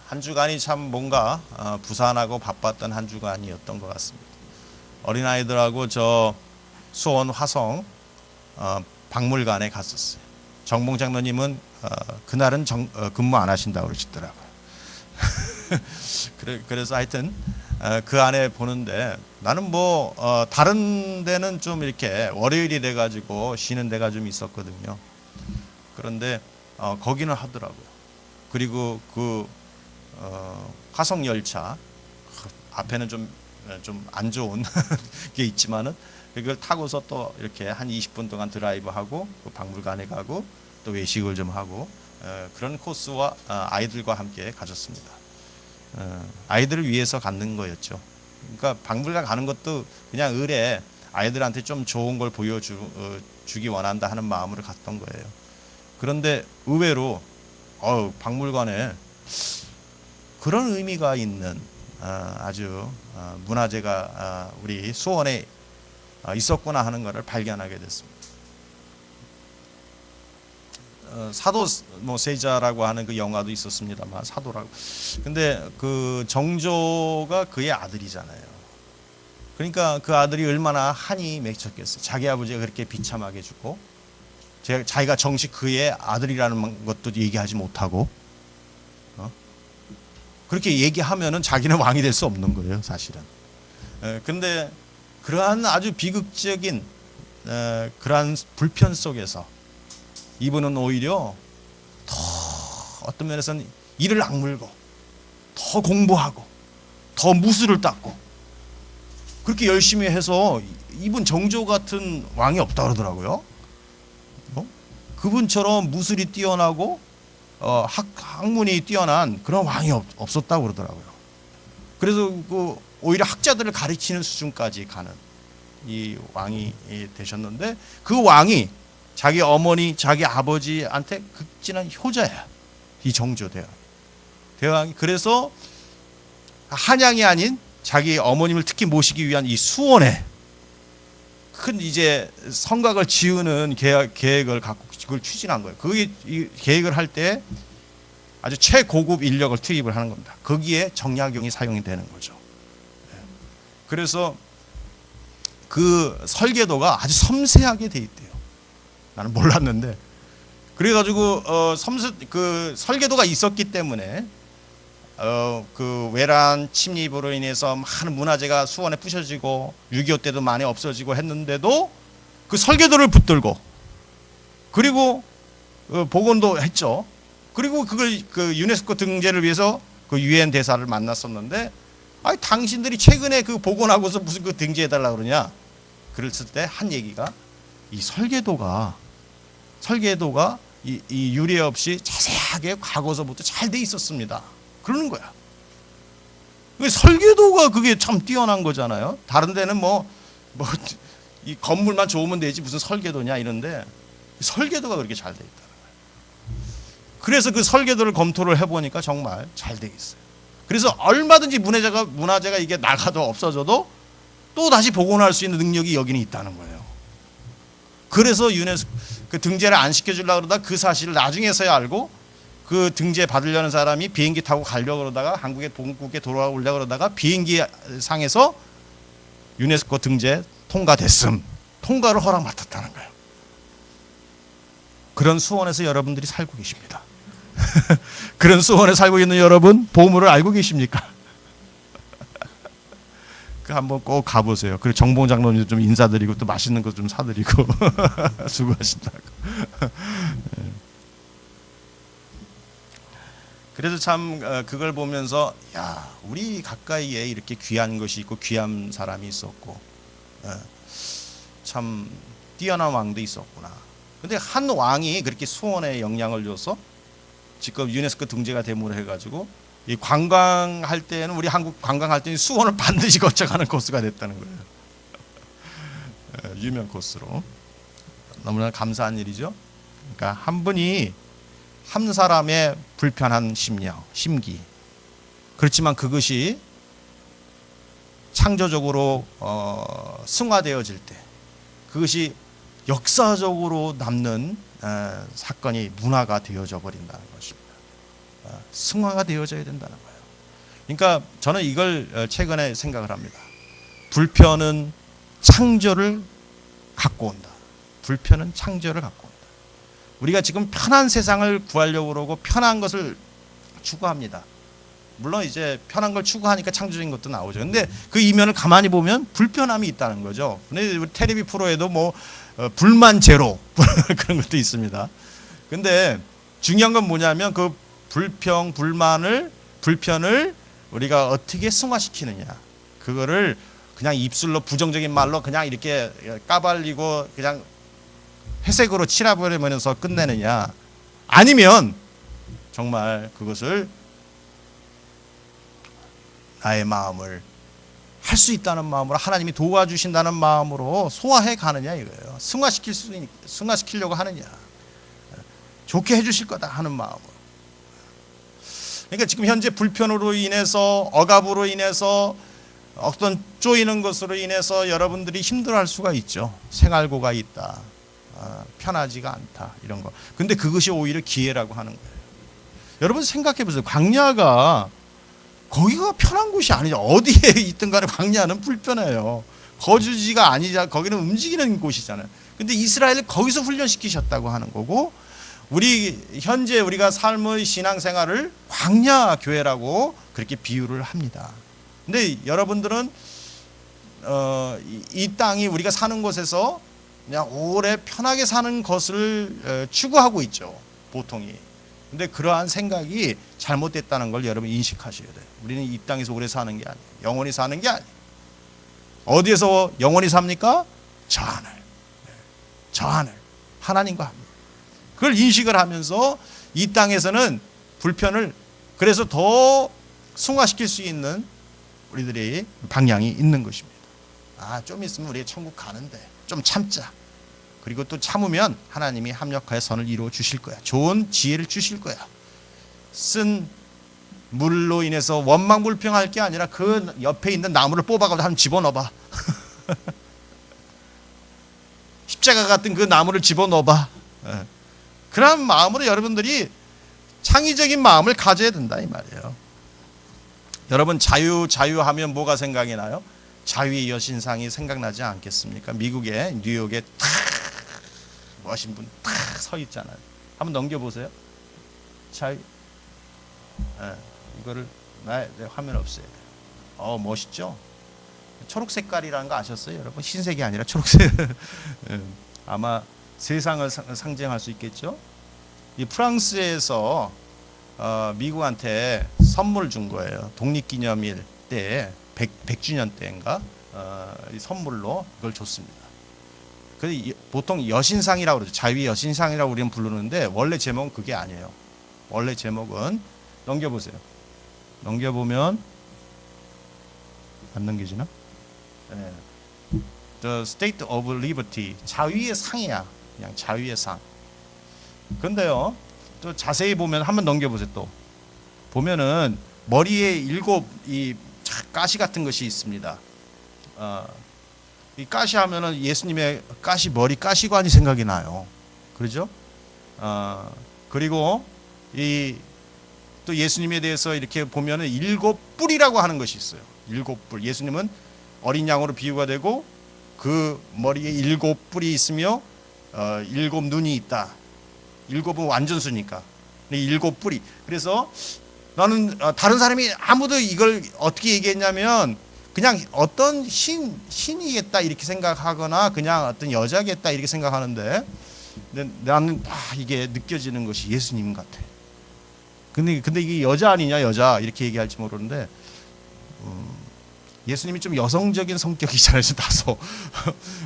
한 주간이 참 뭔가 부산하고 바빴던 한 주간이었던 것 같습니다. 어린아이들하고 저 수원 화성 박물관에 갔었어요. 정봉 장로님은 그날은 근무 안 하신다고 그러시더라고요. 그래서 하여튼 그 안에 보는데 나는 뭐 다른 데는 좀 이렇게 월요일이 돼가지고 쉬는 데가 좀 있었거든요. 그런데 거기는 하더라고요. 그리고 그 화성 열차 앞에는 좀 안 좋은 게 있지만은 그걸 타고서 또 이렇게 한 20분 동안 드라이브하고 그 박물관에 가고 또 외식을 좀 하고 그런 코스와 아이들과 함께 가졌습니다. 아이들을 위해서 갖는 거였죠. 그러니까 박물관 가는 것도 그냥 의뢰 아이들한테 좀 좋은 걸 보여주기 원한다 하는 마음으로 갔던 거예요. 그런데 의외로 박물관에 그런 의미가 있는 아주 문화재가 우리 수원에 있었구나 하는 것을 발견하게 됐습니다. 사도 세자라고 하는 그 영화도 있었습니다만 사도라고. 근데 그 정조가 그의 아들이잖아요. 그러니까 그 아들이 얼마나 한이 맺혔겠어요. 자기 아버지가 그렇게 비참하게 죽고 자기가 정식 그의 아들이라는 것도 얘기하지 못하고 그렇게 얘기하면은 자기는 왕이 될 수 없는 거예요, 사실은. 근데 그러한 아주 비극적인 그러한 불편 속에서 이분은 오히려 더 어떤 면에서는 이를 악물고 더 공부하고 더 무술을 닦고 그렇게 열심히 해서 이분 정조 같은 왕이 없다 그러더라고요. 그분처럼 무술이 뛰어나고 학문이 뛰어난 그런 왕이 없었다고 그러더라고요. 그래서 그 오히려 학자들을 가르치는 수준까지 가는 이 왕이 되셨는데 그 왕이 자기 어머니, 자기 아버지한테 극진한 효자야. 이 정조 대왕이. 그래서 한양이 아닌 자기 어머님을 특히 모시기 위한 이 수원에 큰 이제 성곽을 지으는 계획을 갖고 그걸 추진한 거예요. 그게 이 계획을 할 때 아주 최고급 인력을 투입을 하는 겁니다. 거기에 정약용이 사용이 되는 거죠. 그래서 그 설계도가 아주 섬세하게 돼 있대요. 나는 몰랐는데 그래가지고 그 설계도가 있었기 때문에 그 외란 침입으로 인해서 많은 문화재가 수원에 부셔지고 6.25 때도 많이 없어지고 했는데도 그 설계도를 붙들고 그리고 복원도 했죠. 그리고 그걸 그 유네스코 등재를 위해서 그 유엔 대사를 만났었는데 아니 당신들이 최근에 그 복원하고서 무슨 그 등재해달라 그러냐. 그랬을 때 한 얘기가 이 설계도가 이 유례 없이 자세하게 과거서부터 잘 돼 있었습니다. 그러는 거야. 설계도가 그게 참 뛰어난 거잖아요. 다른 데는 이 건물만 좋으면 되지 무슨 설계도냐 이런데 설계도가 그렇게 잘 돼 있다는 거예요. 그래서 그 설계도를 검토를 해보니까 정말 잘 돼 있어요. 그래서 얼마든지 문화재가 이게 나가도 없어져도 또 다시 복원할 수 있는 능력이 여기는 있다는 거예요. 그래서 유네스코 그 등재를 안 시켜주려고 그러다 그 사실을 나중에서야 알고 그 등재 받으려는 사람이 비행기 타고 가려고 그러다가 본국에 돌아오려고 그러다가 비행기 상에서 유네스코 등재 통과를 허락 맡았다는 거예요. 그런 수원에서 여러분들이 살고 계십니다. 그런 수원에 살고 있는 여러분 보물을 알고 계십니까? 그 한번 꼭 가보세요. 그리고 정봉 장로님 좀 인사드리고 또 맛있는 거 좀 사드리고 수고하신다고. 그래서 참 그걸 보면서 야 우리 가까이에 이렇게 귀한 것이 있고 귀한 사람이 있었고 참 뛰어난 왕도 있었구나. 근데 한 왕이 그렇게 수원에 영향을 줘서 지금 유네스코 등재가 됨으로 해가지고 이 관광할 때는 우리 한국 관광할 때는 수원을 반드시 거쳐가는 코스가 됐다는 거예요. 유명 코스로. 너무나 감사한 일이죠. 그러니까 한 사람의 불편한 심기. 그렇지만 그것이 창조적으로 승화되어질 때 그것이 역사적으로 남는 사건이 문화가 되어져 버린다는 것입니다. 승화가 되어져야 된다는 거예요. 그러니까 저는 이걸 최근에 생각을 합니다. 불편은 창조를 갖고 온다. 불편은 창조를 갖고 온다. 우리가 지금 편한 세상을 구하려고 그러고 편한 것을 추구합니다. 물론 이제 편한 걸 추구하니까 창조적인 것도 나오죠. 근데 그 이면을 가만히 보면 불편함이 있다는 거죠. 근데 우리 테레비 프로에도 뭐 불만 제로 그런 것도 있습니다. 근데 중요한 건 뭐냐면 그 불편을 우리가 어떻게 승화시키느냐. 그거를 그냥 입술로 부정적인 말로 그냥 이렇게 까발리고 그냥 회색으로 칠해버리면서 끝내느냐. 아니면 정말 그것을 나의 마음을 할 수 있다는 마음으로 하나님이 도와주신다는 마음으로 소화해 가느냐 이거예요. 승화시키려고 하느냐. 좋게 해주실 거다 하는 마음으로. 그러니까 지금 현재 불편으로 인해서 억압으로 인해서 어떤 쪼이는 것으로 인해서 여러분들이 힘들어할 수가 있죠. 생활고가 있다. 편하지가 않다. 이런 거. 근데 그것이 오히려 기회라고 하는 거예요. 여러분 생각해 보세요. 광야가 거기가 편한 곳이 아니죠. 어디에 있든 간에 광야는 불편해요. 거주지가 아니자 거기는 움직이는 곳이잖아요. 근데 이스라엘을 거기서 훈련시키셨다고 하는 거고 우리 현재 우리가 삶의 신앙생활을 광야 교회라고 그렇게 비유를 합니다. 근데 여러분들은 이 땅이 우리가 사는 곳에서 그냥 오래 편하게 사는 것을 추구하고 있죠. 보통이. 근데 그러한 생각이 잘못됐다는 걸 여러분 인식하셔야 돼요. 우리는 이 땅에서 오래 사는 게 아니에요. 영원히 사는 게 아니에요. 어디에서 영원히 삽니까? 저 하늘. 저 하늘. 하나님과 합니다. 그걸 인식을 하면서 이 땅에서는 불편을 그래서 더 승화시킬 수 있는 우리들의 방향이 있는 것입니다. 좀 있으면 우리 천국 가는데 좀 참자. 그리고 또 참으면 하나님이 합력하여 선을 이루어 주실 거야. 좋은 지혜를 주실 거야. 쓴 물로 인해서 원망불평할 게 아니라 그 옆에 있는 나무를 뽑아가지고 한번 집어넣어봐. 십자가 같은 그 나무를 집어넣어봐. 그런 마음으로 여러분들이 창의적인 마음을 가져야 된다 이 말이에요. 여러분 자유하면 뭐가 생각이 나요? 자유의 여신상이 생각나지 않겠습니까? 미국의 뉴욕에 탁 멋진 분 탁 서 있잖아요. 한번 넘겨보세요. 자유. 이거를 화면 없애요. 멋있죠? 초록 색깔이라는 거 아셨어요, 여러분? 흰색이 아니라 초록색. 아마 세상을 상징할 수 있겠죠? 이 프랑스에서 미국한테 선물 준 거예요. 독립기념일 때 100주년 때인가 선물로 그걸 줬습니다. 보통 여신상이라고 그러죠. 자유의 여신상이라고 우리는 부르는데 원래 제목은 그게 아니에요. 원래 제목은 넘겨보세요. 넘겨보면 안 넘겨지나? 네. The State of Liberty. 자유의 상이야. 그냥 자유의 상. 근데요. 또 자세히 보면 한번 넘겨보세요. 또 보면은 머리에 7 이 가시 같은 것이 있습니다. 이 가시 하면은 예수님의 머리 가시관이 생각이 나요. 그렇죠? 그리고 또 예수님에 대해서 이렇게 보면은 7 뿔이라고 하는 것이 있어요. 7 뿔. 예수님은 어린 양으로 비유가 되고 그 머리에 7 뿔이 있으며 7 눈이 있다. 7은 완전수니까. 7 뿔이. 그래서 나는 다른 사람이 아무도 이걸 어떻게 얘기했냐면 그냥 어떤 신이겠다 이렇게 생각하거나 그냥 어떤 여자겠다 이렇게 생각하는데 나는 이게 느껴지는 것이 예수님 같아. 근데 이게 여자 아니냐 여자 이렇게 얘기할지 모르는데 예수님이 좀 여성적인 성격이잖아요. 다소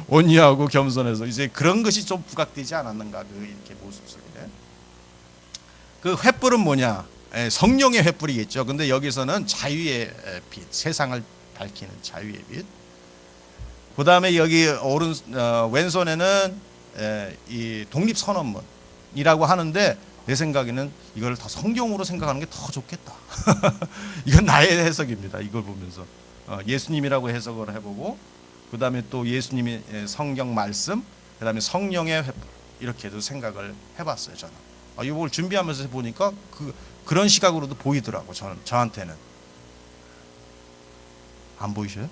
온유하고 겸손해서 이제 그런 것이 좀 부각되지 않았는가 그 이렇게 모습 속에. 그 횃불은 뭐냐? 성령의 횃불이겠죠. 근데 여기서는 자유의 빛, 세상을 밝히는 자유의 빛. 그 다음에 여기 왼손에는 이 독립선언문이라고 하는데 내 생각에는 이걸 더 성경으로 생각하는 게 더 좋겠다. 이건 나의 해석입니다. 이걸 보면서 예수님이라고 해석을 해보고 그 다음에 또 예수님의 성경 말씀, 그 다음에 성령의 횃불 이렇게도 생각을 해봤어요. 저는 이걸 준비하면서 보니까 그런 시각으로도 보이더라고. 저한테는. 안 보이셔요?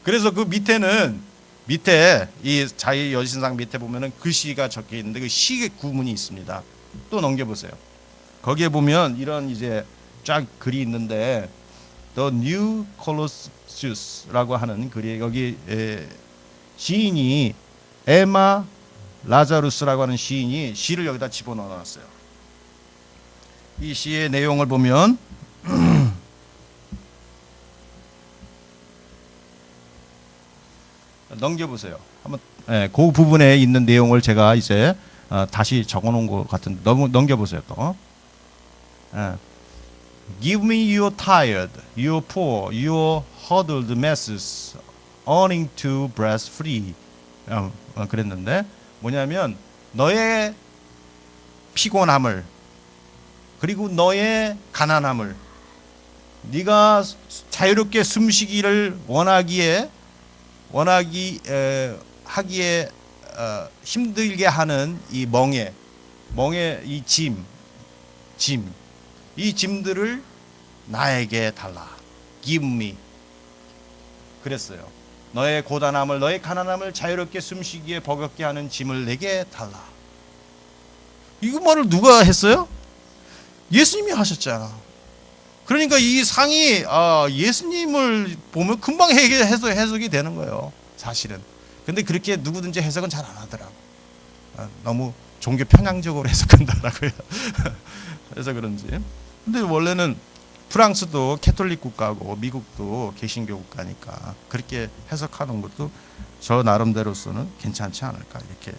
그래서 그 밑에 이 자유 여신상 밑에 보면은 글씨가 적혀 있는데 그 시 구문이 있습니다. 또 넘겨보세요. 거기에 보면 이런 이제 쫙 글이 있는데 The New Colossus라고 하는 글이 여기 시인이 에마 라자루스라고 하는 시인이 시를 여기다 집어넣어놨어요. 이 시의 내용을 보면 넘겨보세요. 한번 그 부분에 있는 내용을 제가 이제 다시 적어놓은 것 같은데 넘겨보세요. 또 Give me your tired, your poor, your huddled masses, earning to breast free. 그랬는데 뭐냐면 너의 피곤함을 그리고 너의 가난함을 네가 자유롭게 숨쉬기를 하기에 힘들게 하는 이 멍에 이 이 짐들을 나에게 달라. Give me. 그랬어요. 너의 고단함을 너의 가난함을 자유롭게 숨쉬기에 버겁게 하는 짐을 내게 달라. 이거 말을 누가 했어요? 예수님이 하셨잖아. 그러니까 이 상이 예수님을 보면 금방 해석이 되는 거예요. 사실은. 근데 그렇게 누구든지 해석은 잘 안 하더라고. 너무 종교 편향적으로 해석한다라고요. 그래서 그런지. 근데 원래는 프랑스도 캐톨릭 국가고 미국도 개신교 국가니까 그렇게 해석하는 것도 저 나름대로서는 괜찮지 않을까 이렇게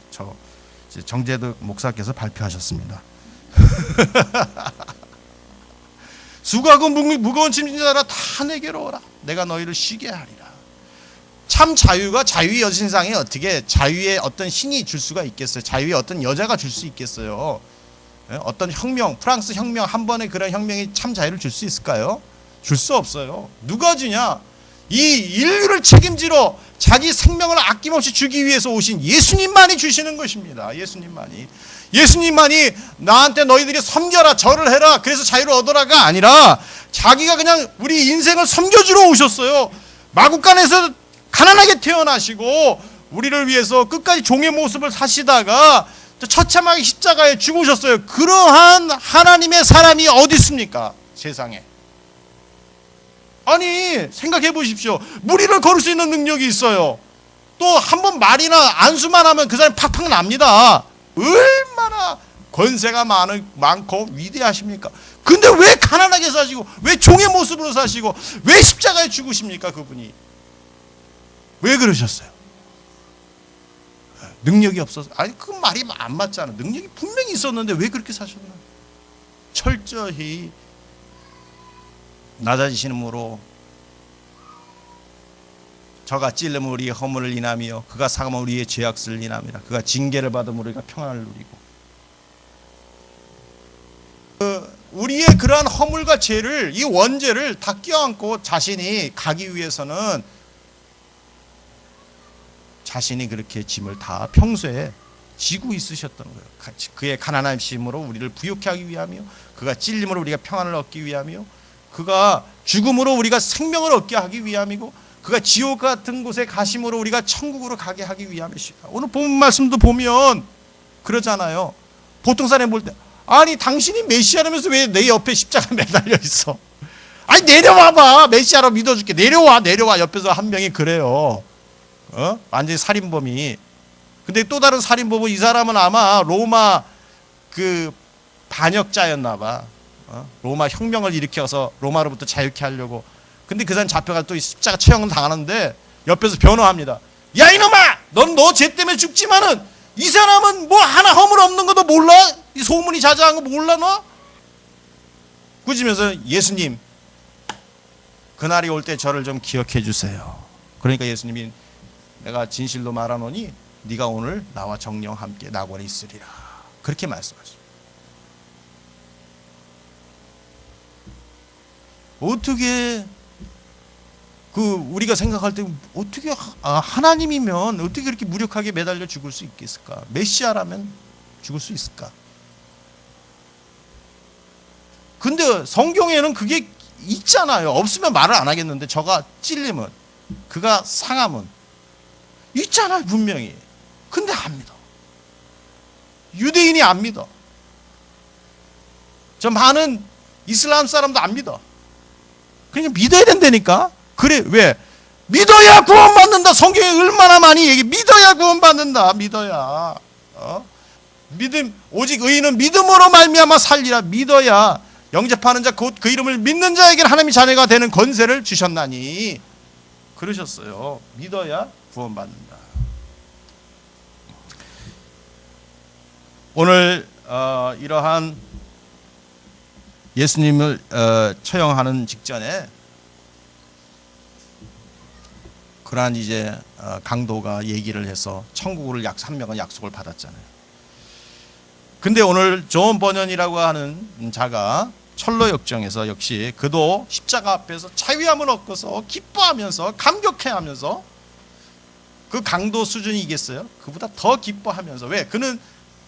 이제 정재득 목사께서 발표하셨습니다. 수고하고 무거운 짐진 자라 다 내게로 오라. 내가 너희를 쉬게 하리라. 참 자유가 자유의 여신상에 어떻게 자유의 어떤 신이 줄 수가 있겠어요? 자유의 어떤 여자가 줄 수 있겠어요? 어떤 혁명, 프랑스 혁명 한 번의 그런 혁명이 참 자유를 줄 수 있을까요? 줄 수 없어요. 누가 주냐? 이 인류를 책임지러 자기 생명을 아낌없이 주기 위해서 오신 예수님만이 주시는 것입니다. 예수님만이 나한테 너희들이 섬겨라, 절을 해라, 그래서 자유를 얻어라가 아니라 자기가 그냥 우리 인생을 섬겨주러 오셨어요. 마구간에서 가난하게 태어나시고 우리를 위해서 끝까지 종의 모습을 사시다가 처참하게 십자가에 죽으셨어요. 그러한 하나님의 사람이 어디 있습니까? 세상에. 아니 생각해 보십시오. 무리를 걸을 수 있는 능력이 있어요. 또 한 번 말이나 안수만 하면 그 사람이 팍팍 납니다. 얼마나 권세가 많고 위대하십니까? 근데 왜 가난하게 사시고 왜 종의 모습으로 사시고 왜 십자가에 죽으십니까? 그분이 왜 그러셨어요? 능력이 없어서. 아니 그 말이 안 맞잖아. 능력이 분명히 있었는데 왜 그렇게 사셨나? 철저히 낮아지심으로 저가 찔림으로 우리의 허물을 인하며 그가 사감으로 우리의 죄악을 인함이라. 그가 징계를 받음으로 우리가 평안을 누리고 우리의 그러한 허물과 죄를 이 원죄를 다 껴안고 자신이 가기 위해서는 자신이 그렇게 짐을 다 평소에 지고 있으셨던 거예요. 그의 가난하심으로 우리를 부욕케 하기 위하며 그가 찔림으로 우리가 평안을 얻기 위하며 그가 죽음으로 우리가 생명을 얻게 하기 위함이고 그가 지옥 같은 곳에 가심으로 우리가 천국으로 가게 하기 위함이시다. 오늘 본문 말씀도 보면 그러잖아요. 보통 사람이 볼 때 아니 당신이 메시아라면서 왜 내 옆에 십자가 매달려 있어? 아니 내려와봐. 메시아로 믿어줄게. 내려와. 옆에서 한 명이 그래요. 완전히 살인범이. 근데 또 다른 살인범은 이 사람은 아마 로마 그 반역자였나 봐. 로마 혁명을 일으켜서 로마로부터 자유케 하려고. 근데 그 사람 잡혀가 또 십자가 처형을 당하는데 옆에서 변호합니다. 야 이놈아, 넌 너 죄 때문에 죽지만은 이 사람은 뭐 하나 허물 없는 것도 몰라? 이 소문이 자자한 거 몰라 너? 꾸짖으면서 예수님 그날이 올 때 저를 좀 기억해 주세요. 그러니까 예수님이 내가 진실로 말하노니 네가 오늘 나와 정령 함께 낙원에 있으리라. 그렇게 말씀하십니다. 어떻게 우리가 생각할 때 어떻게 하나님이면 어떻게 그렇게 무력하게 매달려 죽을 수 있겠을까? 메시아라면 죽을 수 있을까? 근데 성경에는 그게 있잖아요. 없으면 말을 안 하겠는데 저가 찔림은, 그가 상함은 있잖아요, 분명히. 근데 안 믿어. 유대인이 안 믿어. 저 많은 이슬람 사람도 안 믿어. 그러니까 믿어야 된다니까. 그래, 왜? 믿어야 구원받는다. 성경에 얼마나 많이 얘기. 믿어야 구원받는다. 믿어야. 믿음, 오직 의인은 믿음으로 말미암아 살리라. 믿어야. 영접하는 자 곧 그 이름을 믿는 자에게는 하나님의 자녀가 되는 권세를 주셨나니 그러셨어요. 믿어야 구원받는다. 오늘 이러한 예수님을 처형하는 직전에 그러한 이제 강도가 얘기를 해서 천국을 약 3명은 약속을 받았잖아요. 근데 오늘 존 버년이라고 하는 자가 철로 역정에서 역시 그도 십자가 앞에서 자유함을 얻고서 기뻐하면서 감격해하면서 그 강도 수준이겠어요? 그보다 더 기뻐하면서, 왜? 그는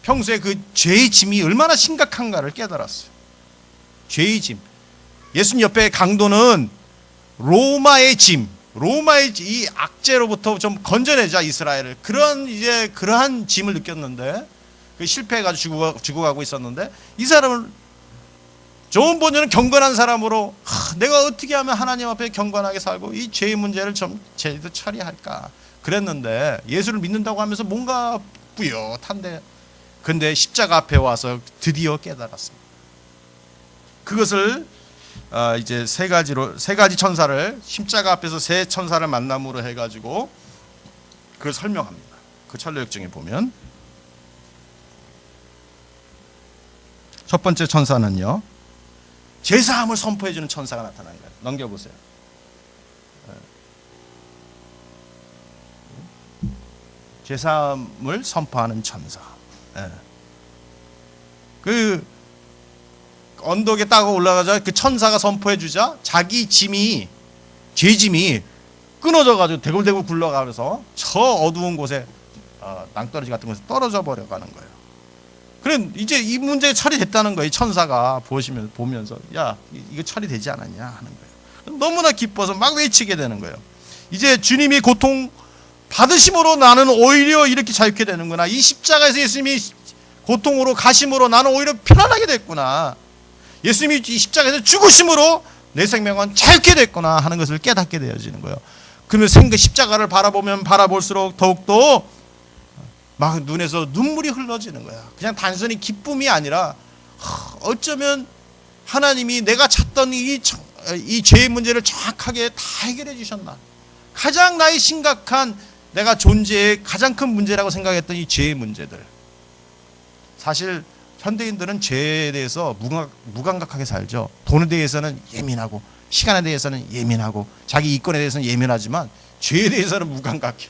평소에 그 죄의 짐이 얼마나 심각한가를 깨달았어요. 죄의 짐. 예수님 옆에 강도는 로마의 짐, 로마의 이 악재로부터 좀 건져내자 이스라엘을, 그러한 짐을 느꼈는데 그 실패해가지고 죽어가고 있었는데, 이 사람은 존 버년은 경건한 사람으로 내가 어떻게 하면 하나님 앞에 경건하게 살고 이 죄의 문제를 좀 제대로 처리할까 그랬는데, 예수를 믿는다고 하면서 뭔가 뿌듯한데, 근데 십자가 앞에 와서 드디어 깨달았습니다. 그것을 이제 세 가지 천사를, 십자가 앞에서 세 천사를 만남으로 해가지고 그걸 설명합니다. 그 천로역정에 보면 첫 번째 천사는요, 제사함을 선포해주는 천사가 나타나는 거예요. 넘겨보세요. 제사함을 선포하는 천사. 그 언덕에 딱 올라가자 그 천사가 선포해주자 자기 짐이, 죄짐이 끊어져가지고 대굴대굴 굴러가면서 저 어두운 곳에 낭떠러지 같은 곳에 떨어져 버려가는 거예요. 그래 이제 이 문제 처리됐다는 거예요. 천사가 보면서 야 이거 처리되지 않았냐 하는 거예요. 너무나 기뻐서 막 외치게 되는 거예요. 이제 주님이 고통 받으심으로 나는 오히려 이렇게 자유케 되는구나. 이 십자가에서 예수님이 고통으로 가심으로 나는 오히려 편안하게 됐구나. 예수님이 이 십자가에서 죽으심으로 내 생명은 자유케 됐구나 하는 것을 깨닫게 되어지는 거예요. 그러면 십자가를 바라보면 바라볼수록 더욱더 막 눈에서 눈물이 흘러지는 거야. 그냥 단순히 기쁨이 아니라 어쩌면 하나님이 내가 찾던 이 죄의 문제를 정확하게 다 해결해 주셨나. 가장 나의 심각한, 내가 존재의 가장 큰 문제라고 생각했던 이 죄의 문제들. 사실 현대인들은 죄에 대해서 무감각하게 살죠. 돈에 대해서는 예민하고, 시간에 대해서는 예민하고, 자기 이권에 대해서는 예민하지만 죄에 대해서는 무감각해.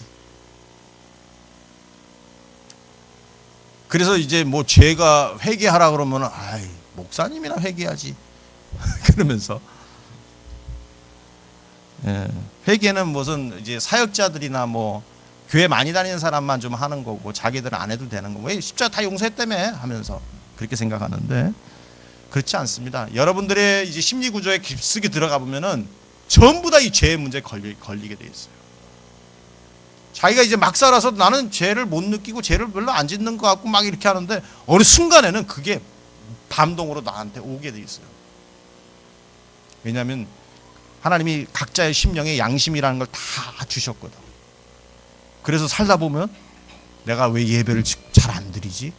그래서 이제 뭐 죄가 회개하라 그러면 아이 목사님이나 회개하지 그러면서, 회개는 무슨 이제 사역자들이나 뭐 교회 많이 다니는 사람만 좀 하는 거고 자기들은 안 해도 되는 거고, 왜 십자가 다 용서했다며 하면서 그렇게 생각하는데, 그렇지 않습니다. 여러분들의 이제 심리 구조에 깊숙이 들어가 보면은 전부 다 이 죄의 문제에 걸리게 돼 있어요. 자기가 이제 막 살아서 나는 죄를 못 느끼고 죄를 별로 안 짓는 것 같고 막 이렇게 하는데, 어느 순간에는 그게 반동으로 나한테 오게 돼 있어요. 왜냐하면 하나님이 각자의 심령에 양심이라는 걸 다 주셨거든. 그래서 살다 보면 내가 왜 예배를 잘 안 드리지?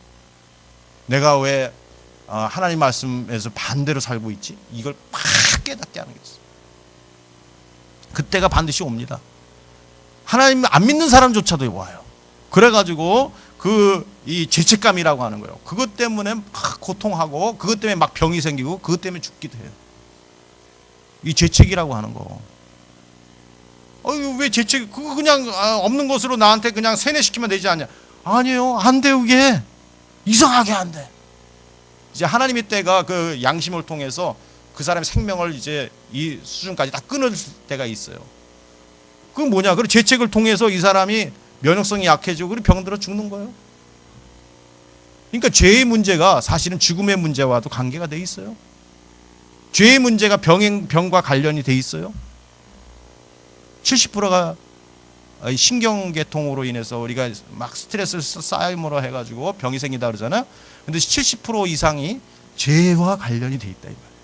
내가 왜 하나님 말씀에서 반대로 살고 있지? 이걸 막 깨닫게 하는 게 있어요. 그때가 반드시 옵니다. 하나님 안 믿는 사람조차도 와요. 그래가지고 이 죄책감이라고 하는 거예요. 그것 때문에 막 고통하고, 그것 때문에 막 병이 생기고, 그것 때문에 죽기도 해요. 이 죄책이라고 하는 거. 왜 죄책? 그거 그냥 없는 것으로 나한테 그냥 세뇌시키면 되지 않냐? 아니에요, 안 돼. 그게 이상하게 안 돼. 이제 하나님의 때가 그 양심을 통해서 그 사람의 생명을 이제 이 수준까지 다 끊을 때가 있어요. 그건 뭐냐? 그 죄책을 통해서 이 사람이 면역성이 약해지고 그리고 병들어 죽는 거예요. 그러니까 죄의 문제가 사실은 죽음의 문제와도 관계가 돼 있어요. 죄의 문제가 병과 관련이 돼 있어요? 70%가 신경계통으로 인해서 우리가 막 스트레스를 쌓임으로 해가지고 병이 생긴다 그러잖아요. 근데 70% 이상이 죄와 관련이 돼 있다 이 말이에요.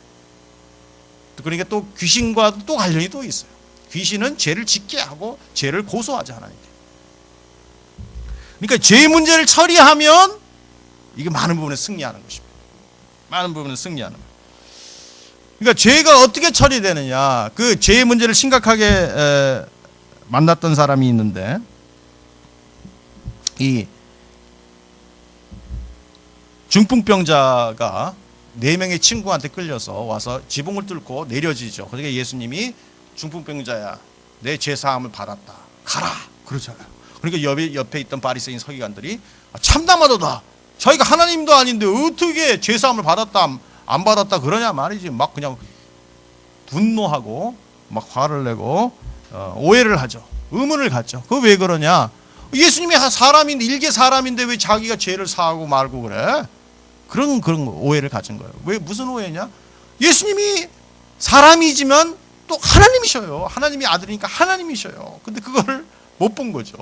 그러니까 또 귀신과도 또 관련이 또 있어요. 귀신은 죄를 짓게 하고 죄를 고소하지 하나님께. 그러니까 죄의 문제를 처리하면 이게 많은 부분에 승리하는 것입니다. 많은 부분에 승리하는 거예요. 그러니까 죄가 어떻게 처리되느냐, 그 죄의 문제를 심각하게 만났던 사람이 있는데, 이 중풍병자가 4명의 친구한테 끌려서 와서 지붕을 뚫고 내려지죠. 그러니까 예수님이 중풍병자야, 내 죄사함을 받았다, 가라 그러잖아요. 그러니까 옆에 있던 바리새인 서기관들이 참담하도다, 자기가 하나님도 아닌데 어떻게 죄사함을 받았다 안 받았다 그러냐 말이지. 막 그냥 분노하고 막 화를 내고 오해를 하죠. 의문을 갖죠. 그거 왜 그러냐? 예수님이 사람인데, 일개 사람인데 왜 자기가 죄를 사하고 말고 그래? 그런 오해를 가진 거예요. 왜, 무슨 오해냐? 예수님이 사람이지만 또 하나님이셔요. 하나님이 아들이니까 하나님이셔요. 근데 그걸 못 본 거죠.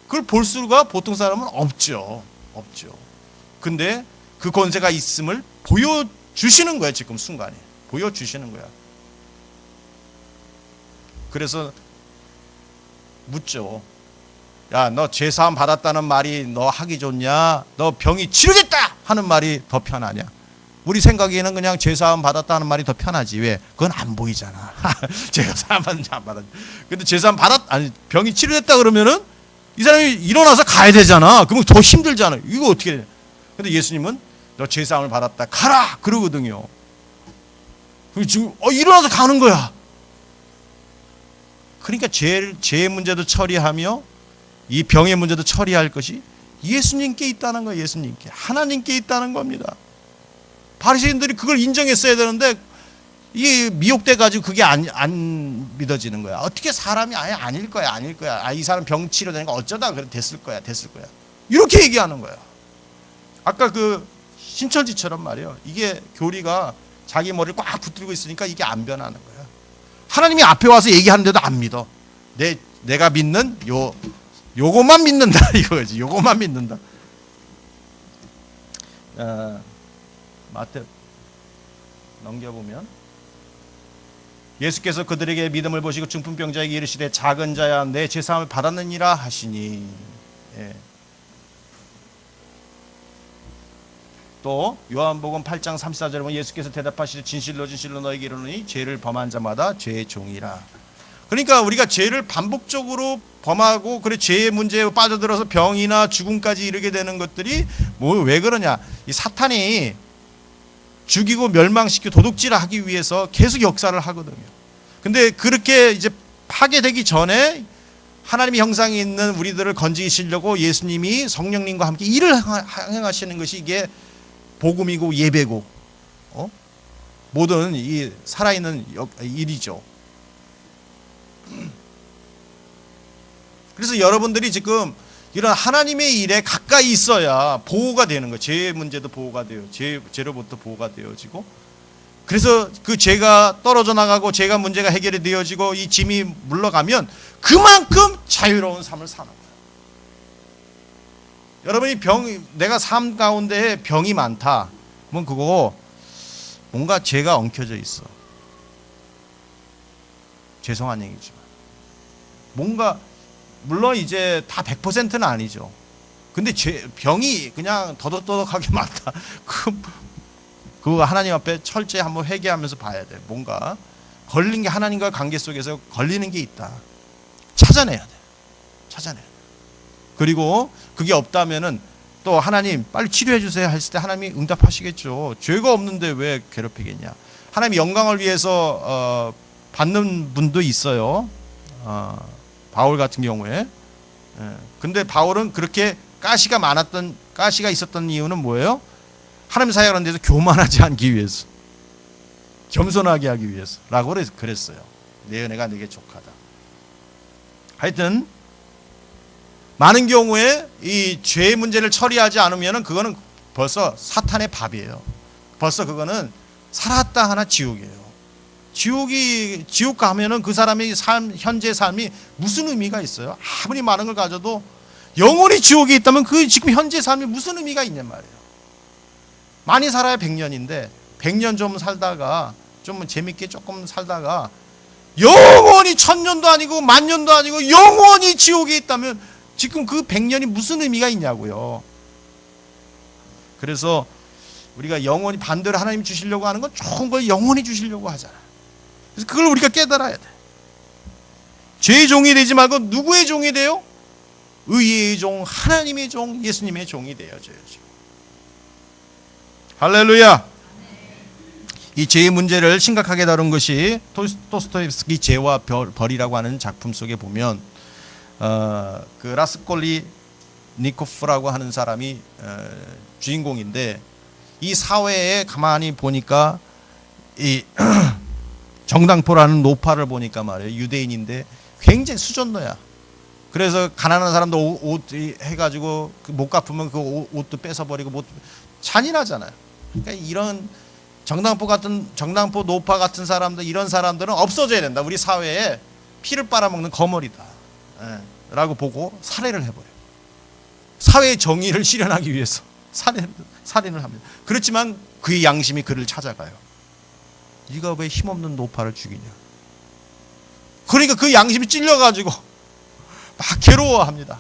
그걸 볼 수가 보통 사람은 없죠. 근데 그 권세가 있음을 보여주시는 거야. 지금 순간에 보여주시는 거야. 그래서 묻죠. 야, 너 죄사함 받았다는 말이 너 하기 좋냐? 너 병이 치료됐다 하는 말이 더 편하냐? 우리 생각에는 그냥 죄사함 받았다는 말이 더 편하지. 왜? 그건 안 보이잖아. 죄사함 받았는지 안 받았는지. 근데 죄사함 병이 치료됐다 그러면은 이 사람이 일어나서 가야 되잖아. 그러면 더 힘들잖아. 이거 어떻게 돼? 근데 예수님은 너 죄사함을 받았다, 가라 그러거든요. 지금 일어나서 가는 거야. 그러니까 죄의 문제도 처리하며 이 병의 문제도 처리할 것이 예수님께 있다는 거예요. 예수님께, 하나님께 있다는 겁니다. 바리새인들이 그걸 인정했어야 되는데 이게 미혹돼 가지고 그게 안 믿어지는 거야. 어떻게 사람이 아예 아닐 거야. 이 사람 병 치료되는 거 어쩌다 그래 됐을 거야. 이렇게 얘기하는 거야. 아까 그 신천지처럼 말이에요. 이게 교리가 자기 머리를 꽉 붙들고 있으니까 이게 안 변하는 거야. 하나님이 앞에 와서 얘기하는데도 안 믿어. 내가 믿는 요것만 믿는다 이거지. 요것만 믿는다. 마태 넘겨보면 예수께서 그들에게 믿음을 보시고 중풍병자에게 이르시되 작은 자야, 내 죄사함을 받았느니라 하시니. 예. 또 요한복음 8장 34절에 보면 예수께서 대답하시되 진실로 너에게 이르노니 죄를 범한 자마다 죄의 종이라. 그러니까 우리가 죄를 반복적으로 범하고 그래 죄의 문제에 빠져들어서 병이나 죽음까지 이르게 되는 것들이 왜 그러냐? 이 사탄이 죽이고 멸망시키고 도둑질하기 위해서 계속 역사를 하거든요. 근데 그렇게 이제 하게 되기 전에 하나님의 형상이 있는 우리들을 건지시려고 예수님이 성령님과 함께 일을 행하시는 것이 이게 복음이고 예배고 모든 이 살아있는 일이죠. 그래서 여러분들이 지금 이런 하나님의 일에 가까이 있어야 보호가 되는 거예요. 죄의 문제도 보호가 돼요. 죄로부터 보호가 되어지고, 그래서 그 죄가 떨어져 나가고 죄가 문제가 해결이 되어지고 이 짐이 물러가면 그만큼 자유로운 삶을 사는 거예요. 여러분이 내가 삶 가운데 병이 많다. 그러면 그거 뭔가 죄가 엉켜져 있어. 죄송한 얘기지만 뭔가, 물론 이제 다 100%는 아니죠. 근데 병이 그냥 더덕더덕하게 많다. 그거 하나님 앞에 철저히 한번 회개하면서 봐야 돼. 뭔가 걸린 게, 하나님과 관계 속에서 걸리는 게 있다. 찾아내야 돼. 그리고 그게 없다면은 또 하나님 빨리 치료해 주세요 했을 때 하나님이 응답하시겠죠. 죄가 없는데 왜 괴롭히겠냐. 하나님이 영광을 위해서 받는 분도 있어요. 바울 같은 경우에. 근데 바울은 그렇게 가시가 있었던 이유는 뭐예요? 하나님 사역하는 데서 교만하지 않기 위해서, 겸손하게 하기 위해서 라고 그랬어요. 내 은혜가 내게 족하다. 하여튼 많은 경우에 이 죄의 문제를 처리하지 않으면 그거는 벌써 사탄의 밥이에요. 벌써 그거는 살았다 하나 지옥이에요. 지옥 가면은 그 사람의 현재 삶이 무슨 의미가 있어요? 아무리 많은 걸 가져도 영원히 지옥에 있다면 그 지금 현재 삶이 무슨 의미가 있냔 말이에요. 많이 살아야 100년인데 100년 좀 살다가 좀 재밌게 조금 살다가 영원히 1000년도 아니고 10,000년도 아니고 영원히 지옥에 있다면 지금 그 100년이 무슨 의미가 있냐고요. 그래서 우리가 영원히 반대로 하나님 주시려고 하는 건 좋은 걸 영원히 주시려고 하잖아요. 그래서 그걸 우리가 깨달아야 돼. 죄의 종이 되지 말고 누구의 종이 돼요? 의의 종, 하나님의 종, 예수님의 종이 되어져야죠. 할렐루야. 이 죄의 문제를 심각하게 다룬 것이 도스토옙스키 죄와 벌이라고 하는 작품 속에 보면 그 라스콜리니코프라고 하는 사람이 주인공인데, 이 사회에 가만히 보니까 이 정당포라는 노파를 보니까 말이에요. 유대인인데 굉장히 수전노야. 그래서 가난한 사람도 옷 해가지고 못 갚으면 그 옷도 뺏어버리고 못, 잔인하잖아요. 그러니까 이런 정당포 노파 같은 사람들, 이런 사람들은 없어져야 된다. 우리 사회에 피를 빨아먹는 거머리다 라고 보고 살해를 해버려요. 사회의 정의를 실현하기 위해서 살인을 합니다. 그렇지만 그의 양심이 그를 찾아가요. 네가 왜 힘없는 노파를 죽이냐. 그러니까 그 양심이 찔려가지고 막 괴로워합니다.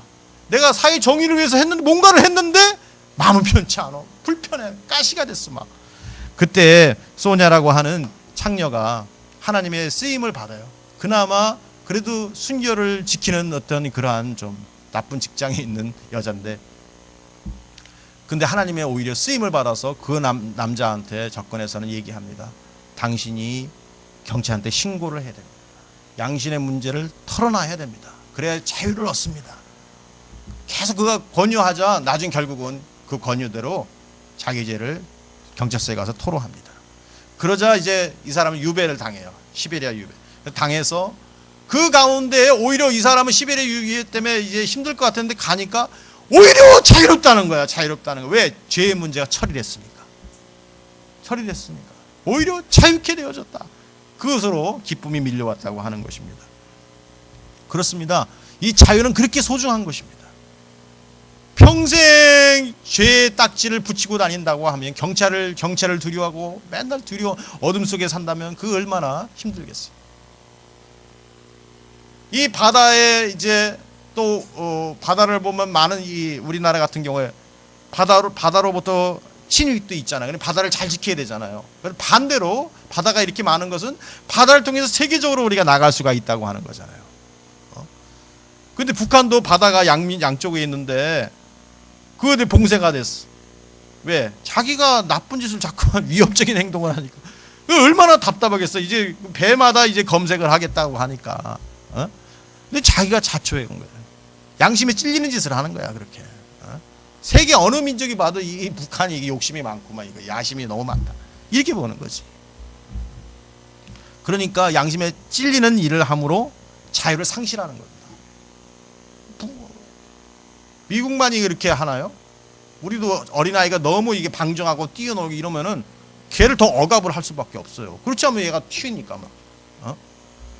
내가 사회 정의를 위해서 했는데, 뭔가를 했는데 마음은 편치 않아. 불편해. 가시가 됐어 막. 그때 소냐라고 하는 창녀가 하나님의 쓰임을 받아요. 그나마 그래도 순결을 지키는 어떤 그러한 좀 나쁜 직장에 있는 여자인데, 근데 하나님의 오히려 쓰임을 받아서 그 남자한테 접근해서는 얘기합니다. 당신이 경찰한테 신고를 해야 됩니다. 양심의 문제를 털어놔야 됩니다. 그래야 자유를 얻습니다. 계속 그가 권유하자 나중 결국은 그 권유대로 자기 죄를 경찰서에 가서 토로합니다. 그러자 이제 이 사람은 유배를 당해요. 시베리아 유배. 당해서 그 가운데 오히려 이 사람은 시베리아 유배 때문에 이제 힘들 것 같았는데 가니까 오히려 자유롭다는 거야. 자유롭다는 거야. 왜? 죄의 문제가 처리됐으니까. 처리됐으니까. 오히려 자유케 되어졌다. 그것으로 기쁨이 밀려왔다고 하는 것입니다. 그렇습니다. 이 자유는 그렇게 소중한 것입니다. 평생 죄의 딱지를 붙이고 다닌다고 하면 경찰을 두려워하고 맨날 어둠 속에 산다면 그 얼마나 힘들겠어요. 이 바다에 이제 또 바다를 보면 많은 이 우리나라 같은 경우에 바다로부터 침입도 있잖아요. 바다를 잘 지켜야 되잖아요. 반대로 바다가 이렇게 많은 것은 바다를 통해서 세계적으로 우리가 나갈 수가 있다고 하는 거잖아요. 근데 북한도 바다가 양쪽에 있는데 그거에 봉쇄가 됐어. 왜? 자기가 나쁜 짓을 자꾸만 위협적인 행동을 하니까. 얼마나 답답하겠어. 이제 배마다 이제 검색을 하겠다고 하니까. 근데 자기가 자초해 온 거예요. 양심에 찔리는 짓을 하는 거야, 그렇게. 세계 어느 민족이 봐도 이 북한이 이게 욕심이 많구만, 이거 야심이 너무 많다. 이렇게 보는 거지. 그러니까 양심에 찔리는 일을 함으로 자유를 상실하는 겁니다. 미국만이 그렇게 하나요? 우리도 어린아이가 너무 이게 방종하고 뛰어놀고 이러면은 걔를 더 억압을 할 수밖에 없어요. 그렇지 않으면 얘가 튀니까 막.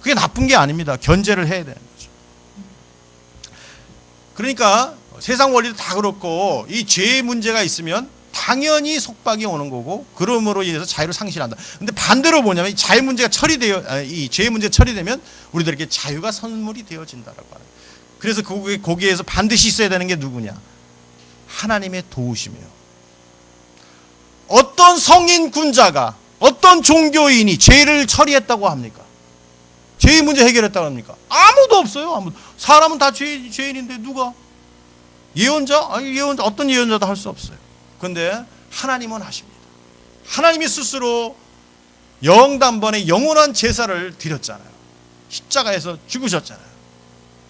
그게 나쁜 게 아닙니다. 견제를 해야 되는 거죠. 그러니까 세상 원리도 다 그렇고 이 죄의 문제가 있으면 당연히 속박이 오는 거고, 그러므로 인해서 자유를 상실한다. 근데 반대로 뭐냐면 이 자유 문제가 이 죄의 문제가 처리되면 우리들에게 자유가 선물이 되어진다라고 하는 거예요. 그래서 거기에서 반드시 있어야 되는 게 누구냐? 하나님의 도우심이에요. 어떤 성인 군자가, 어떤 종교인이 죄를 처리했다고 합니까? 죄의 문제 해결했다고 합니까? 아무도 없어요. 아무도. 사람은 다 죄인인데 누가? 예언자? 아니, 예언자, 어떤 예언자도 할 수 없어요. 그런데 하나님은 하십니다. 하나님이 스스로 영단번에 영원한 제사를 드렸잖아요. 십자가에서 죽으셨잖아요.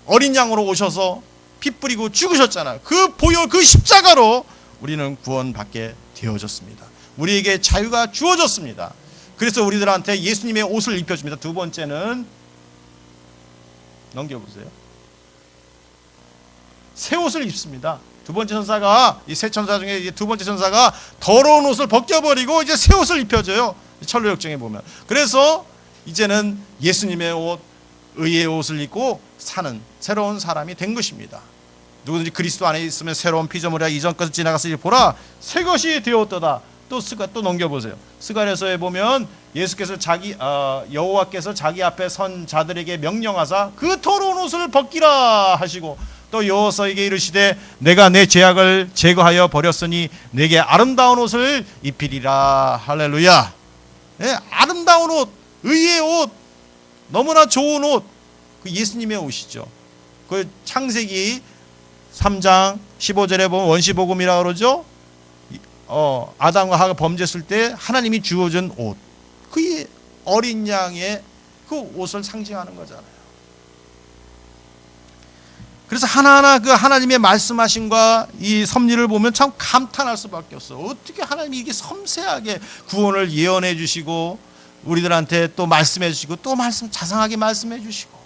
어린 양으로 오셔서 피 뿌리고 죽으셨잖아요. 그 십자가로 우리는 구원받게 되어졌습니다. 우리에게 자유가 주어졌습니다. 그래서 우리들한테 예수님의 옷을 입혀줍니다. 두 번째는 넘겨보세요. 새 옷을 입습니다. 두 번째 천사가, 이 세 천사 중에 두 번째 천사가 더러운 옷을 벗겨버리고 이제 새 옷을 입혀줘요. 철로역정에 보면. 그래서 이제는 예수님의 옷, 의의 옷을 입고 사는 새로운 사람이 된 것입니다. 누구든지 그리스도 안에 있으면 새로운 피조물이라 이전 것을 지나갔으니 보라 새 것이 되었도다. 또 넘겨보세요. 스가랴서에 보면 예수께서 여호와께서 자기 앞에 선 자들에게 명령하사 그 더러운 옷을 벗기라 하시고 또 여호와에게 이르시되 내가 내 죄악을 제거하여 버렸으니 내게 아름다운 옷을 입히리라. 할렐루야. 네, 아름다운 옷, 의의 옷, 너무나 좋은 옷, 그 예수님의 옷이죠. 그 창세기 3장 15절에 보면 원시복음이라고 그러죠. 아담과 하가 범죄했을 때 하나님이 주어준 옷, 그 어린 양의 그 옷을 상징하는 거잖아요. 그래서 하나하나 그 하나님의 말씀하심과 이 섭리를 보면 참 감탄할 수밖에 없어. 어떻게 하나님이 이게 섬세하게 구원을 예언해 주시고 우리들한테 또 말씀해 주시고 또 자상하게 말씀해 주시고,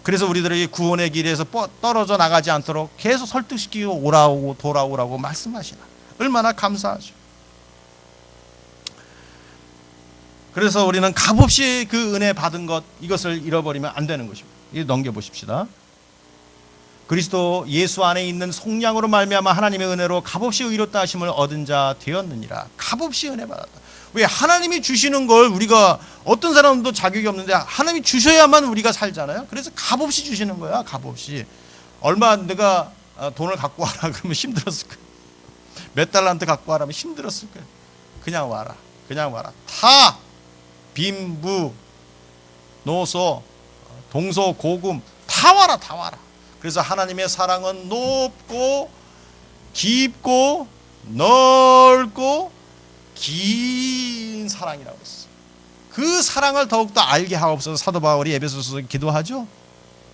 그래서 우리들에게 구원의 길에서 떨어져 나가지 않도록 계속 설득시키고 오라고 돌아오라고 말씀하시나. 얼마나 감사하죠. 그래서 우리는 값없이 그 은혜 받은 것, 이것을 잃어버리면 안 되는 것입니다. 이거 넘겨보십시다. 그리스도 예수 안에 있는 속량으로 말미암아 하나님의 은혜로 값없이 의롭다 하심을 얻은 자 되었느니라. 값없이 은혜 받았다. 왜? 하나님이 주시는 걸 우리가, 어떤 사람도 자격이 없는데 하나님이 주셔야만 우리가 살잖아요. 그래서 값없이 주시는 거야. 값없이. 얼마 내가 돈을 갖고 와라 그러면 힘들었을 거야. 몇 달란트 갖고 와라면 힘들었을 거야. 그냥 와라. 그냥 와라. 다 빈부 노소 동서 고금 다 와라. 다 와라. 그래서 하나님의 사랑은 높고 깊고 넓고 긴 사랑이라고 했어요. 그 사랑을 더욱더 알게 하옵소서. 사도 바울이 에베소서에 기도하죠.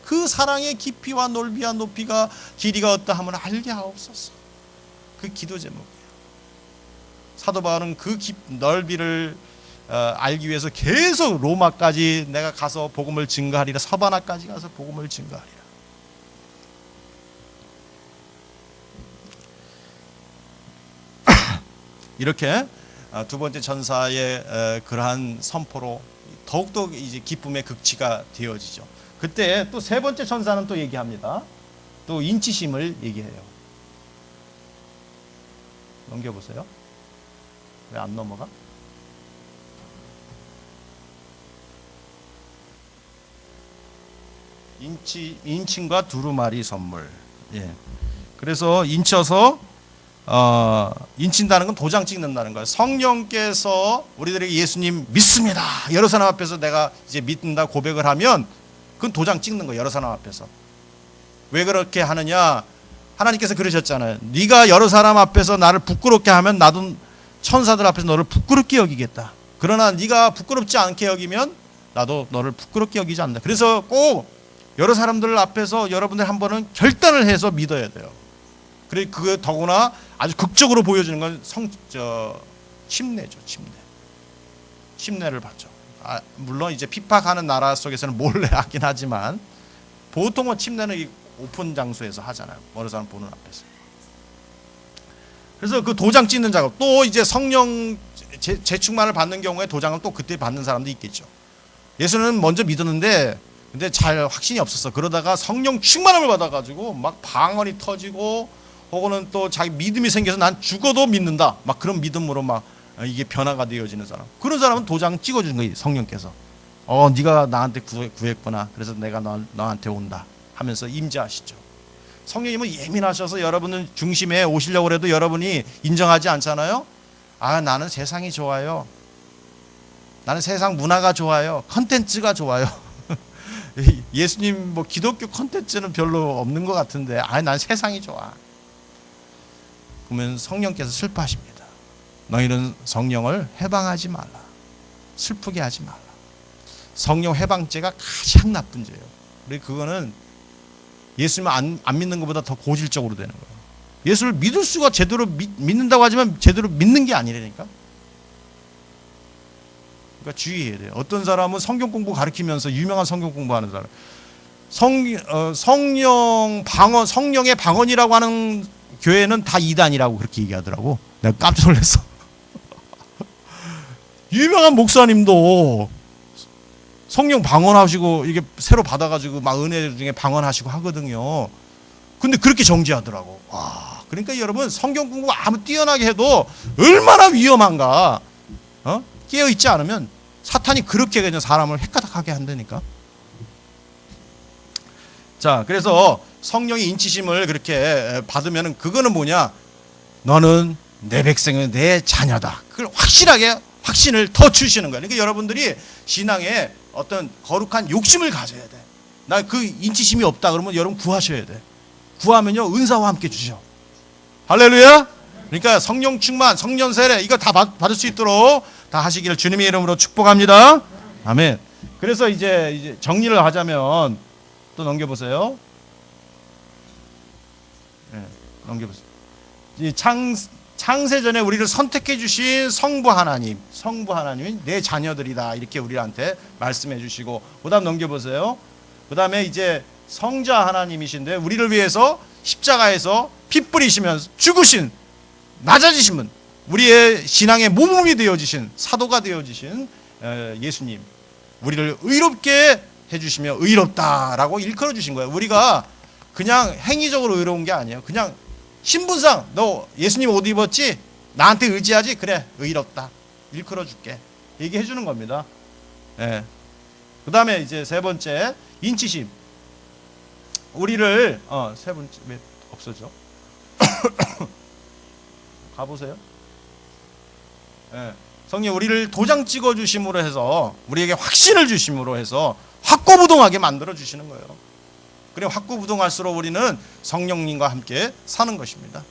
그 사랑의 깊이와 넓이와 높이가 길이가 어떠함을 알게 하옵소서. 그 기도 제목이에요. 사도 바울은 그 넓이를 알기 위해서 계속 로마까지 내가 가서 복음을 증거하리라, 서바나까지 가서 복음을 증거하리라. 이렇게 두 번째 전사의 그러한 선포로 더욱더 이제 기쁨의 극치가 되어지죠. 그때 또 세 번째 전사는 또 얘기합니다. 또 인치심을 얘기해요. 넘겨보세요. 왜 안 넘어가? 인친과 두루마리 선물. 예. 그래서 인쳐서 인친다는 건 도장 찍는다는 거예요. 성령께서 우리들에게 예수님 믿습니다, 여러 사람 앞에서 내가 이제 믿는다 고백을 하면 그건 도장 찍는 거예요. 여러 사람 앞에서. 왜 그렇게 하느냐? 하나님께서 그러셨잖아요. 네가 여러 사람 앞에서 나를 부끄럽게 하면 나도 천사들 앞에서 너를 부끄럽게 여기겠다. 그러나 네가 부끄럽지 않게 여기면 나도 너를 부끄럽게 여기지 않는다. 그래서 꼭 여러 사람들 앞에서 여러분들 한 번은 결단을 해서 믿어야 돼요. 그래, 그게 더구나 아주 극적으로 보여주는 건 침례죠. 침례를 받죠. 물론 이제 핍박하는 나라 속에서는 몰래 하긴 하지만 보통은 침례는 이 오픈 장소에서 하잖아요. 어느 사람 보는 앞에서. 그래서 그 도장 찍는 작업, 또 이제 성령 재충만을 받는 경우에 도장을 또 그때 받는 사람도 있겠죠. 예수는 먼저 믿었는데 근데 잘 확신이 없었어. 그러다가 성령 충만함을 받아가지고 막 방언이 터지고, 혹은 또 자기 믿음이 생겨서 난 죽어도 믿는다, 막 그런 믿음으로 막 이게 변화가 되어지는 사람, 그런 사람은 도장 찍어주는 거예요. 성령께서 네가 나한테 구했구나, 그래서 내가 너한테 온다 하면서 임재하시죠. 성령님은 예민하셔서 여러분은 중심에 오시려고 해도 여러분이 인정하지 않잖아요. 나는 세상이 좋아요, 나는 세상 문화가 좋아요, 컨텐츠가 좋아요. 예수님 뭐 기독교 컨텐츠는 별로 없는 것 같은데 난 세상이 좋아. 그러면 성령께서 슬퍼하십니다. 너희는 성령을 해방하지 말라, 슬프게 하지 말라. 성령 해방죄가 가장 나쁜 죄예요. 그리고 그거는 예수님 안 믿는 것보다 더 고질적으로 되는 거예요. 예수를 믿을 수가, 제대로 믿는다고 하지만 제대로 믿는 게 아니라니까. 그러니까 주의해야 돼요. 어떤 사람은 성경 공부 가르치면서, 유명한 성경 공부하는 사람, 성령의 방언이라고 하는 교회는 다 이단이라고 그렇게 얘기하더라고. 내가 깜짝 놀랐어. 유명한 목사님도 성령 방언하시고 이게 새로 받아가지고 막 은혜 중에 방언하시고 하거든요. 근데 그렇게 정지하더라고. 와, 그러니까 여러분 성경 공부 아무 뛰어나게 해도 얼마나 위험한가. 깨어 있지 않으면 사탄이 그렇게 그냥 사람을 헷가닥하게 한다니까. 자, 그래서 성령의 인치심을 그렇게 받으면은 그거는 뭐냐? 너는 내 백성은 내 자녀다. 그걸 확실하게 확신을 더 주시는 거예요. 그러니까 여러분들이 신앙에 어떤 거룩한 욕심을 가져야 돼. 나 그 인치심이 없다 그러면 여러분 구하셔야 돼. 구하면요 은사와 함께 주셔. 할렐루야. 그러니까 성령 충만, 성령 세례 이거 다 받을 수 있도록 다 하시기를 주님의 이름으로 축복합니다. 아멘. 그래서 이제 정리를 하자면 또 넘겨보세요. 네, 넘겨보세요. 이 창세전에 우리를 선택해 주신 성부 하나님이 내 자녀들이다 이렇게 우리한테 말씀해 주시고, 그 다음 넘겨보세요. 그 다음에 이제 성자 하나님이신데 우리를 위해서 십자가에서 피 뿌리시면서 죽으신, 낮아지신 분, 우리의 신앙의 모범이 되어지신, 사도가 되어지신 예수님, 우리를 의롭게 해주시며 의롭다라고 일컬어 주신 거예요. 우리가 그냥 행위적으로 의로운 게 아니에요. 그냥 신분상 너 예수님 옷 입었지? 나한테 의지하지? 그래 의롭다 일컬어 줄게 얘기해 주는 겁니다. 예. 그 다음에 이제 세 번째 인치심. 우리를 세 번째 왜 없어져? 가보세요. 예. 성령 우리를 도장 찍어 주심으로 해서 우리에게 확신을 주심으로 해서 확고부동하게 만들어 주시는 거예요. 그리고 확고부동할수록 우리는 성령님과 함께 사는 것입니다.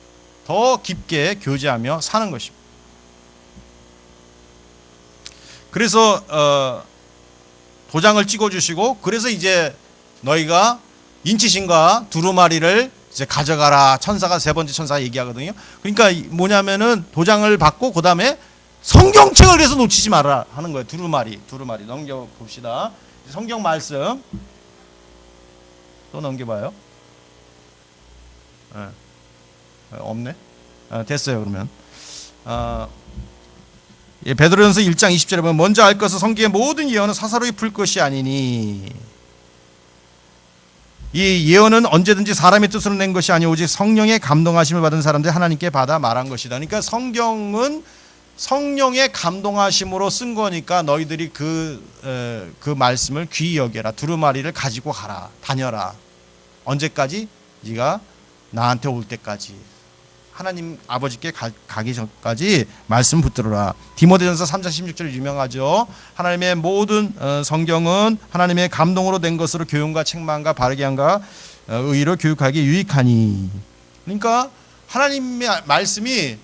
더 깊게 교제하며 사는 것입니다. 그래서 도장을 찍어 주시고, 그래서 이제 너희가 인치심과 두루마리를 이제 가져가라. 천사가 세 번째 천사가 얘기하거든요. 그러니까 뭐냐면은 도장을 받고 그 다음에 성경책을 그래서 놓치지 말아라 하는 거예요. 두루마리 넘겨 봅시다. 성경 말씀 또 넘겨봐요. 없네. 됐어요. 그러면 베드로전서 1장 20절에 보면 먼저 알 것은 성경의 모든 예언은 사사로이 풀 것이 아니니, 이 예언은 언제든지 사람의 뜻으로 낸 것이 아니 오직 성령의 감동하심을 받은 사람들이 하나님께 받아 말한 것이다. 그러니까 성경은 성령의 감동하심으로 쓴 거니까 너희들이 그 말씀을 귀히 여겨라. 두루마리를 가지고 가라. 다녀라. 언제까지? 네가 나한테 올 때까지, 하나님 아버지께 가기 전까지 말씀 붙들어라. 디모데전서 3장 16절 유명하죠. 하나님의 모든 성경은 하나님의 감동으로 된 것으로 교훈과 책망과 바르게 함과 의로 교육하기에 유익하니. 그러니까 하나님의 말씀이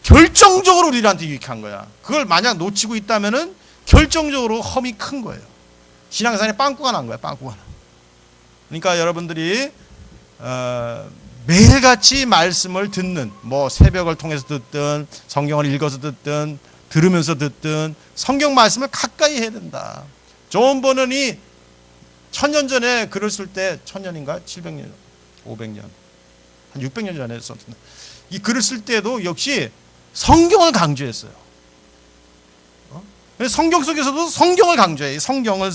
결정적으로 우리한테 유익한 거야. 그걸 만약 놓치고 있다면은 결정적으로 험이 큰 거예요. 신앙생활에 빵꾸가 난 거야. 빵꾸가 나. 그러니까 여러분들이 매일같이 말씀을 듣는, 뭐 새벽을 통해서 듣든 성경을 읽어서 듣든 들으면서 듣든 성경 말씀을 가까이 해야 된다. 존 버넌이 1000년 전에 글을 쓸 때, 1000년인가 700년 500년 한 600년 전에 썼는데, 이 글을 쓸 때도 역시 성경을 강조했어요. 성경 속에서도 성경을 강조해요. 성경을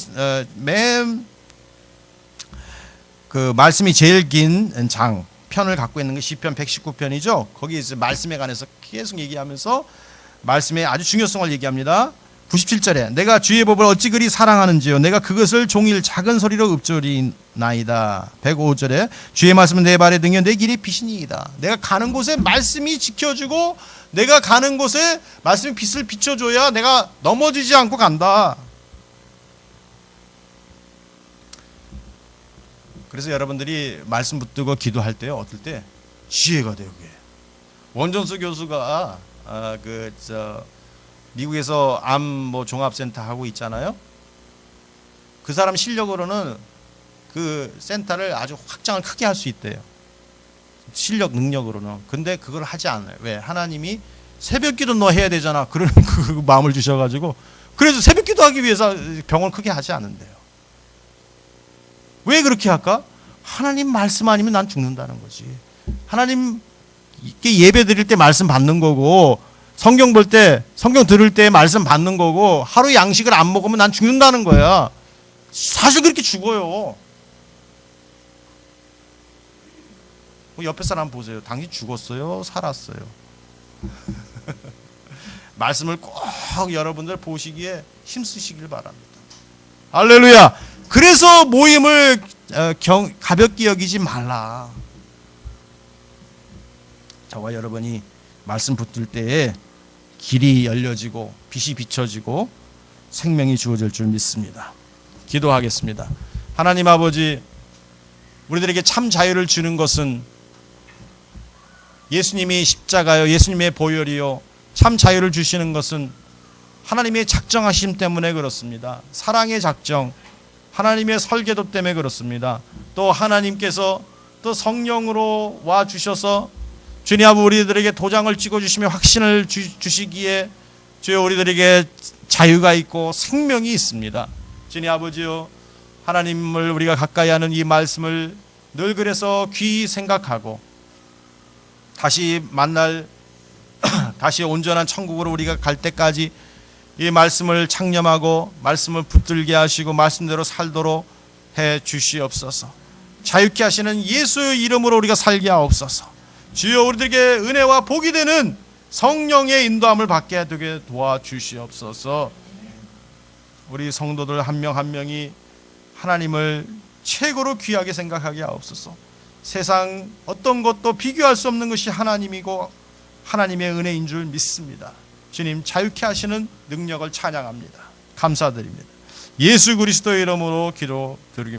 그 말씀이 제일 긴 장 편을 갖고 있는 게 시편 119편이죠. 거기 이제 말씀에 관해서 계속 얘기하면서 말씀의 아주 중요성을 얘기합니다. 97절에 내가 주의 법을 어찌 그리 사랑하는지요, 내가 그것을 종일 작은 소리로 읊조리나이다. 105절에 주의 말씀은 내 발에 등이요 내 길이 빛이니이다. 내가 가는 곳에 말씀이 지켜주고, 내가 가는 곳에 말씀이 빛을 비춰줘야 내가 넘어지지 않고 간다. 그래서 여러분들이 말씀 붙들고 기도할 때요, 어떨 때 지혜가 되게. 원전수 교수가 미국에서 암 종합센터 하고 있잖아요. 그 사람 실력으로는 그 센터를 아주 확장을 크게 할 수 있대요. 실력 능력으로는. 근데 그걸 하지 않아요. 왜? 하나님이 새벽기도 너 해야 되잖아. 그런 그 마음을 주셔가지고, 그래서 새벽기도 하기 위해서 병원 크게 하지 않는데요. 왜 그렇게 할까? 하나님 말씀 아니면 난 죽는다는 거지. 하나님께 예배 드릴 때 말씀 받는 거고, 성경 볼 때, 성경 들을 때 말씀 받는 거고 하루 양식을 안 먹으면 난 죽는다는 거야. 사실 그렇게 죽어요. 옆에 사람 보세요. 당신 죽었어요? 살았어요? 말씀을 꼭 여러분들 보시기에 힘쓰시길 바랍니다. 할렐루야. 그래서 모임을 가볍게 여기지 말라. 저와 여러분이 말씀 붙들 때에 길이 열려지고 빛이 비춰지고 생명이 주어질 줄 믿습니다. 기도하겠습니다. 하나님 아버지, 우리들에게 참 자유를 주는 것은 예수님이 십자가요, 예수님의 보혈이요, 참 자유를 주시는 것은 하나님의 작정하심 때문에 그렇습니다. 사랑의 작정, 하나님의 설계도 때문에 그렇습니다. 또 하나님께서 또 성령으로 와 주셔서 주님 아버지 우리들에게 도장을 찍어주시며 확신을 주시기에 주여 우리들에게 자유가 있고 생명이 있습니다. 주님 아버지요, 하나님을 우리가 가까이 하는 이 말씀을 늘 그래서 귀히 생각하고 다시 만날 다시 온전한 천국으로 우리가 갈 때까지 이 말씀을 창념하고 말씀을 붙들게 하시고 말씀대로 살도록 해 주시옵소서. 자유케 하시는 예수의 이름으로 우리가 살게 하옵소서. 주여 우리들에게 은혜와 복이 되는 성령의 인도함을 받게 되게 도와주시옵소서. 우리 성도들 한 명 한 명이 하나님을 최고로 귀하게 생각하게 하옵소서. 세상 어떤 것도 비교할 수 없는 것이 하나님이고 하나님의 은혜인 줄 믿습니다. 주님 자유케 하시는 능력을 찬양합니다. 감사드립니다. 예수 그리스도의 이름으로 기도드리겠습니다.